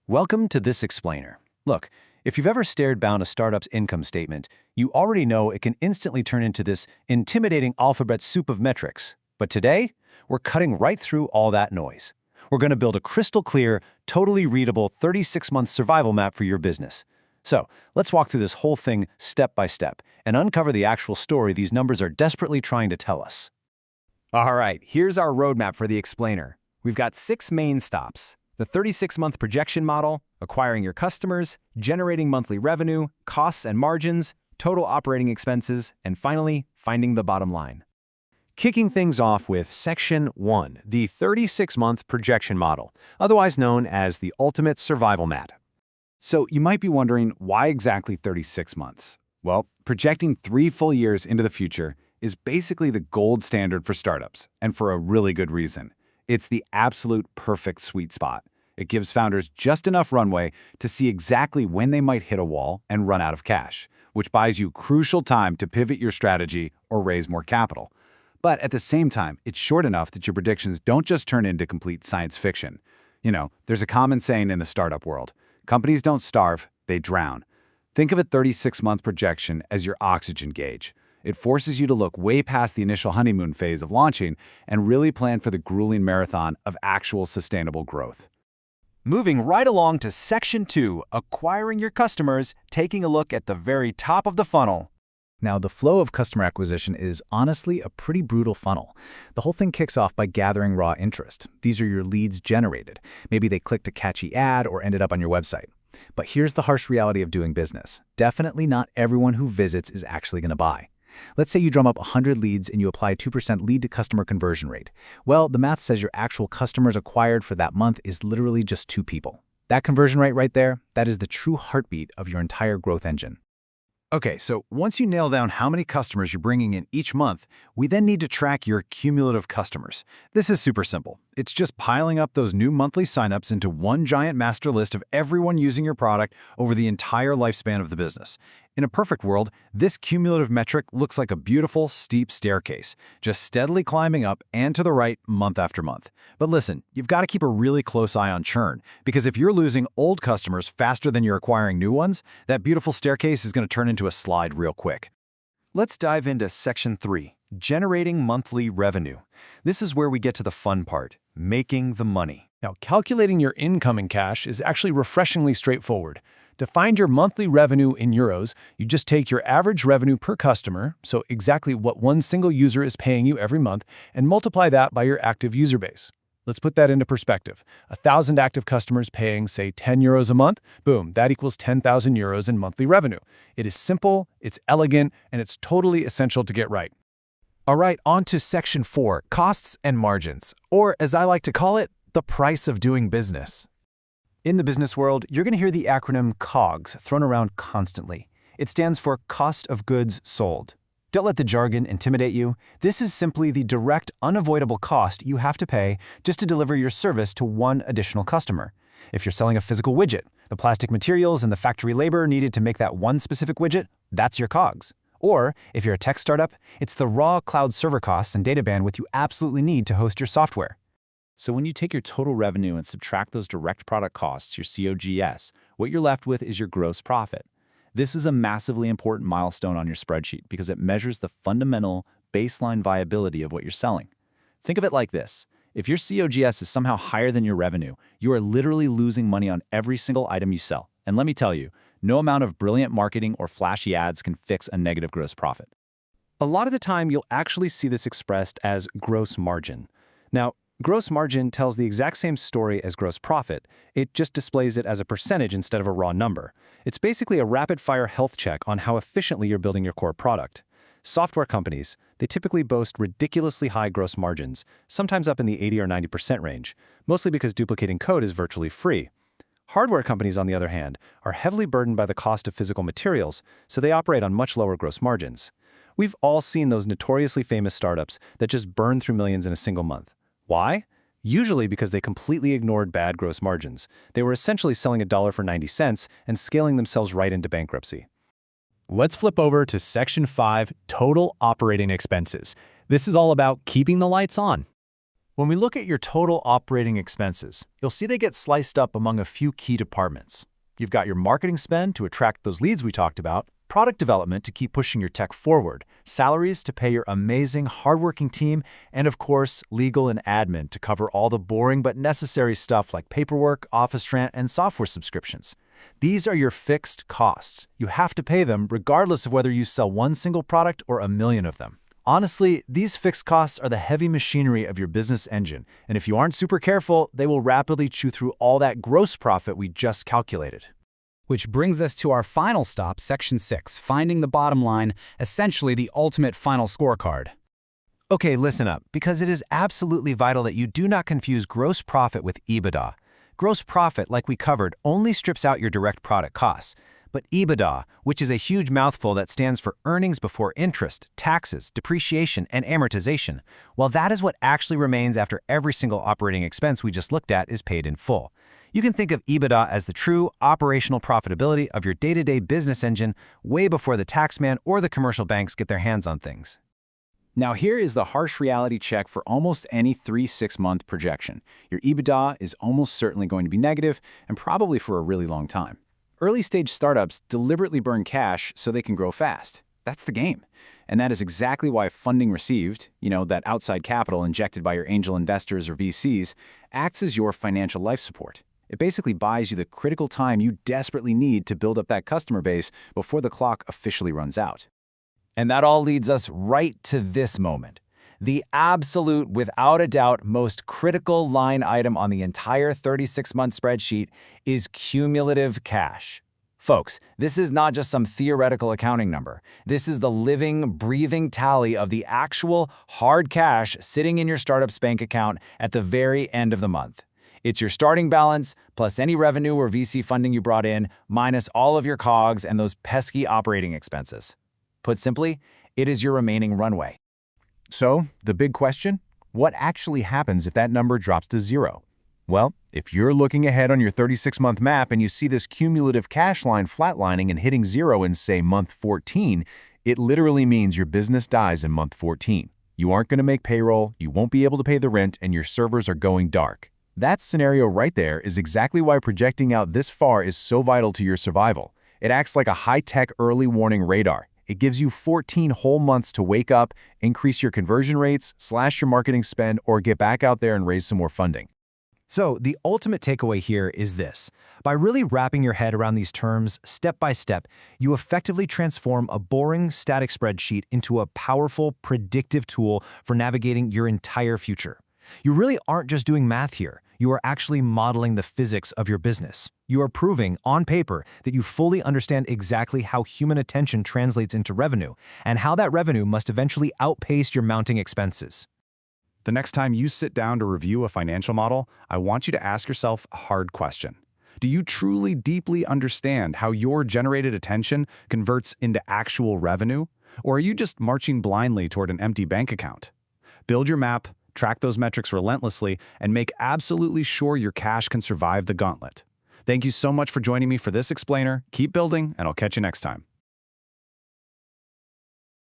Welcome to This Explainer. Look, if you've ever stared down a startup's income statement, you already know it can instantly turn into this intimidating alphabet soup of metrics. But today, we're cutting right through all that noise. We're going to build a crystal clear, totally readable 36-month survival map for your business. So, let's walk through this whole thing step by step and uncover the actual story these numbers are desperately trying to tell us. All right, here's our roadmap for the explainer. We've got 6 main stops: the 36-month projection model, acquiring your customers, generating monthly revenue, costs and margins, total operating expenses, and finally, finding the bottom line. Kicking things off with Section 1, the 36-month projection model, otherwise known as the ultimate survival mat. So you might be wondering, why exactly 36 months? Well, projecting 3 full years into the future is basically the gold standard for startups, and for a really good reason. It's the absolute perfect sweet spot. It gives founders just enough runway to see exactly when they might hit a wall and run out of cash, which buys you crucial time to pivot your strategy or raise more capital. But at the same time, it's short enough that your predictions don't just turn into complete science fiction. You know, there's a common saying in the startup world: companies don't starve, they drown. Think of a 36-month projection as your oxygen gauge. It forces you to look way past the initial honeymoon phase of launching and really plan for the grueling marathon of actual sustainable growth. Moving right along to Section 2, acquiring your customers, taking a look at the very top of the funnel. Now, the flow of customer acquisition is honestly a pretty brutal funnel. The whole thing kicks off by gathering raw interest. These are your leads generated. Maybe they clicked a catchy ad or ended up on your website. But here's the harsh reality of doing business. Definitely not everyone who visits is actually going to buy. Let's say you drum up 100 leads and you apply 2% lead-to-customer conversion rate. Well, the math says your actual customers acquired for that month is literally just 2 people. That conversion rate right there, that is the true heartbeat of your entire growth engine. Okay, so once you nail down how many customers you're bringing in each month, we then need to track your cumulative customers. This is super simple. It's just piling up those new monthly signups into one giant master list of everyone using your product over the entire lifespan of the business. In a perfect world, this cumulative metric looks like a beautiful, steep staircase, just steadily climbing up and to the right month after month. But listen, you've got to keep a really close eye on churn, because if you're losing old customers faster than you're acquiring new ones, that beautiful staircase is going to turn into a slide real quick. Let's dive into Section 3, generating monthly revenue. This is where we get to the fun part, making the money. Now, calculating your incoming cash is actually refreshingly straightforward. To find your monthly revenue in euros, you just take your average revenue per customer, so exactly what one single user is paying you every month, and multiply that by your active user base. Let's put that into perspective. 1,000 active customers paying, say, 10 euros a month, boom, that equals 10,000 euros in monthly revenue. It is simple, it's elegant, and it's totally essential to get right. All right, on to Section 4, costs and margins, or as I like to call it, the price of doing business. In the business world, you're going to hear the acronym COGS thrown around constantly. It stands for Cost of Goods Sold. Don't let the jargon intimidate you. This is simply the direct, unavoidable cost you have to pay just to deliver your service to one additional customer. If you're selling a physical widget, the plastic materials and the factory labor needed to make that one specific widget, that's your COGS. Or, if you're a tech startup, it's the raw cloud server costs and data bandwidth you absolutely need to host your software. So when you take your total revenue and subtract those direct product costs, your COGS, what you're left with is your gross profit. This is a massively important milestone on your spreadsheet because it measures the fundamental baseline viability of what you're selling. Think of it like this. If your COGS is somehow higher than your revenue, you are literally losing money on every single item you sell. And let me tell you, no amount of brilliant marketing or flashy ads can fix a negative gross profit. A lot of the time, you'll actually see this expressed as gross margin. Now, gross margin tells the exact same story as gross profit. It just displays it as a percentage instead of a raw number. It's basically a rapid-fire health check on how efficiently you're building your core product. Software companies, they typically boast ridiculously high gross margins, sometimes up in the 80 or 90% range, mostly because duplicating code is virtually free. Hardware companies, on the other hand, are heavily burdened by the cost of physical materials, so they operate on much lower gross margins. We've all seen those notoriously famous startups that just burn through millions in a single month. Why? Usually because they completely ignored bad gross margins. They were essentially selling $1 for 90 cents and scaling themselves right into bankruptcy. Let's flip over to Section 5, total operating expenses. This is all about keeping the lights on. When we look at your total operating expenses, you'll see they get sliced up among a few key departments. You've got your marketing spend to attract those leads we talked about, product development to keep pushing your tech forward, salaries to pay your amazing, hardworking team, and of course, legal and admin to cover all the boring but necessary stuff like paperwork, office rent, and software subscriptions. These are your fixed costs. You have to pay them regardless of whether you sell one single product or a million of them. Honestly, these fixed costs are the heavy machinery of your business engine, and if you aren't super careful, they will rapidly chew through all that gross profit we just calculated. Which brings us to our final stop, Section 6, finding the bottom line, essentially the ultimate final scorecard. Okay, listen up, because it is absolutely vital that you do not confuse gross profit with EBITDA. Gross profit, like we covered, only strips out your direct product costs. But EBITDA, which is a huge mouthful that stands for earnings before interest, taxes, depreciation, and amortization, well, that is what actually remains after every single operating expense we just looked at is paid in full. You can think of EBITDA as the true operational profitability of your day-to-day business engine way before the taxman or the commercial banks get their hands on things. Now here is the harsh reality check for almost any 3-6-month projection. Your EBITDA is almost certainly going to be negative, and probably for a really long time. Early-stage startups deliberately burn cash so they can grow fast. That's the game. And that is exactly why funding received, that outside capital injected by your angel investors or VCs, acts as your financial life support. It basically buys you the critical time you desperately need to build up that customer base before the clock officially runs out. And that all leads us right to this moment. The absolute, without a doubt, most critical line item on the entire 36-month spreadsheet is cumulative cash. Folks, this is not just some theoretical accounting number. This is the living, breathing tally of the actual hard cash sitting in your startup's bank account at the very end of the month. It's your starting balance plus any revenue or VC funding you brought in, minus all of your COGS and those pesky operating expenses. Put simply, it is your remaining runway. So, the big question? What actually happens if that number drops to zero? Well, if you're looking ahead on your 36-month map and you see this cumulative cash line flatlining and hitting zero in, say, month 14, it literally means your business dies in month 14. You aren't going to make payroll, you won't be able to pay the rent, and your servers are going dark. That scenario right there is exactly why projecting out this far is so vital to your survival. It acts like a high-tech early warning radar. It gives you 14 whole months to wake up, increase your conversion rates, slash your marketing spend, or get back out there and raise some more funding. So the ultimate takeaway here is this. By really wrapping your head around these terms step by step, you effectively transform a boring static spreadsheet into a powerful, predictive tool for navigating your entire future. You really aren't just doing math here. You are actually modeling the physics of your business. You are proving, on paper, that you fully understand exactly how human attention translates into revenue, and how that revenue must eventually outpace your mounting expenses. The next time you sit down to review a financial model, I want you to ask yourself a hard question. Do you truly deeply understand how your generated attention converts into actual revenue? Or are you just marching blindly toward an empty bank account? Build your map, track those metrics relentlessly, and make absolutely sure your cash can survive the gauntlet. Thank you so much for joining me for this explainer. Keep building, and I'll catch you next time.